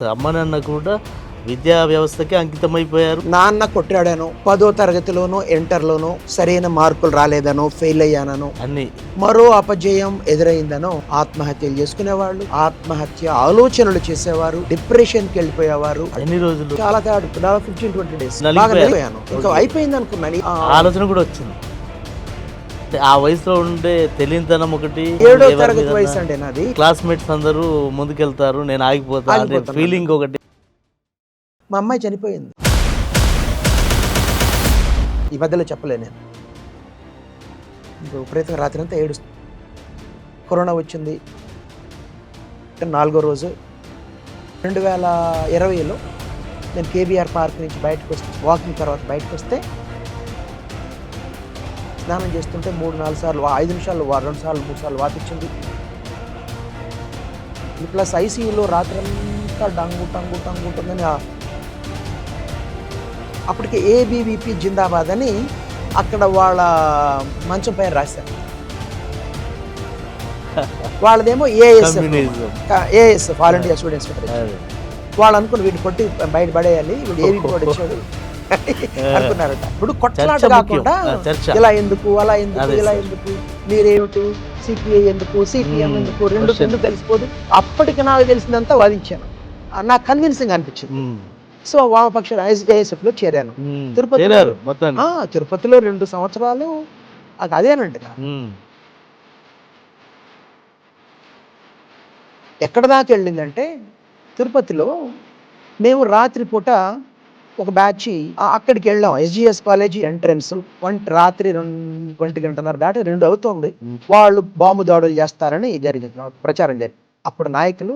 అమ్మ నాన్న కూడా విద్యా వ్యవస్థకి అంకితమైపోయారు. నాన్న కొట్టాడనో, 10వ తరగతిలోనో, ఇంటర్‌లోనో సరైన మార్కులు రాలేదనో, ఫెయిల్ అయ్యాననో, అన్ని మరో అపజయం ఎదురైందనో ఆత్మహత్యలు చేసుకునేవాళ్ళు, ఆత్మహత్య ఆలోచనలు చేసేవారు, డిప్రెషన్‌కి వెళ్ళిపోయేవారు. ఎన్ని రోజులు చాలా తేడా 15-20 డేస్ బాగా నలిగిపోయారు. నలిగిపోయాను. ఇంకా అయిపోయింది అనుకున్నాను. ఆలోచన కూడా వచ్చింది. అంటే ఆ వయసులో ఉండే తెలియనితనం ఒకటి, 7వ తరగతి వయసు అండి నాది. క్లాస్మేట్స్ అందరూ ముందుకెళ్తారు, నేను ఆగిపోతా అనే ఆగిపోతాను. ఫీలింగ్ ఒకటి. మా అమ్మాయి చనిపోయింది. ఈ మధ్యలో చెప్పలేను నేను. విపరీతంగా రాత్రి అంతా ఏడుస్తుంది. కరోనా వచ్చింది 4వ రోజు 2020లో నేను కేబీఆర్ పార్క్ నుంచి బయటకు వస్తే, వాకింగ్ తర్వాత బయటకు వస్తే స్నానం చేస్తుంటే 3-4 సార్లు 5 నిమిషాలు 2 సార్లు 3 సార్లు వాపించింది. ప్లస్ ఐసీయూలో రాత్రి అంతా డంగు టంగు టంగు ఉంటుందని అప్పటికి ఏబీవీపీ జిందాబాద్ అని అక్కడ వాళ్ళ మంచం పైన రాశారు. వాళ్ళదేమో ASF all India students federation. వాళ్ళు అనుకుని వీడిని కొట్టి బయట పడేయాలి, వీడు ఏవి కూడా ఇచ్చాడు అనుకున్నారట. ఇప్పుడు కొట్లాట కాకుండా ఇలా ఎందుకు అలా ఎందుకు ఇలా ఎందుకు, మీరేమిటి సిపిఐ ఎందుకు సిపిఎం ఎందుకు, రెండు ఎందుకు తెలిసిపోదు. అప్పటికి నాకు తెలిసిందంతా వాదించాను, నాకు కన్విన్సింగ్ అనిపించింది. సో వామపక్ష ఏఎస్ఎఫ్లో చేరాను. తిరుపతిలో 2 సంవత్సరాలు అదేనండి. ఎక్కడ దాకా వెళ్ళిందంటే తిరుపతిలో మేము రాత్రిపూట ఒక బ్యాచ్ అక్కడికి వెళ్ళాం. ఎస్జిఎస్ కాలేజీ ఎంట్రన్స్ రాత్రి 1:30 దాటి 2 అవుతుంది. వాళ్ళు బాంబు దాడులు చేస్తారని జరిగింది, ప్రచారం జరిగింది. అప్పుడు నాయకులు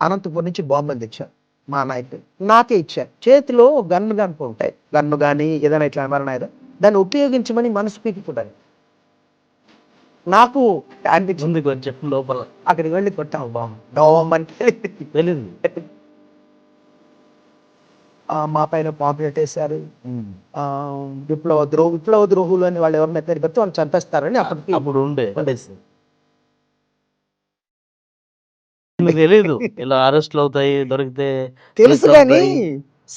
అనంతపురం నుంచి బాంబులు తెచ్చారు. మా నాయకులు నాకే ఇచ్చారు. చేతిలో గన్ను ఉంటాయి, గన్ను కానీ ఏదైనా ఇట్లా మరణాలు, దాన్ని ఉపయోగించమని మనసు పీకిపోతాయి. నాకు అనిపించింది కొంచెం లోపల. అక్కడికి వెళ్ళి కొట్టాము బాంబు అంటే తెలియదు. మా పైన బాంబు పెట్టేశారు. విప్లవ ద్రోహులు అని వాళ్ళు ఎవరిని పెడితే వాళ్ళు చంపేస్తారని అప్పుడు ఉండే తెలీదు ఇలా అరెస్ట్లు అవుతాయి, దొరికితే తెలుసు కానీ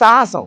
సాహసం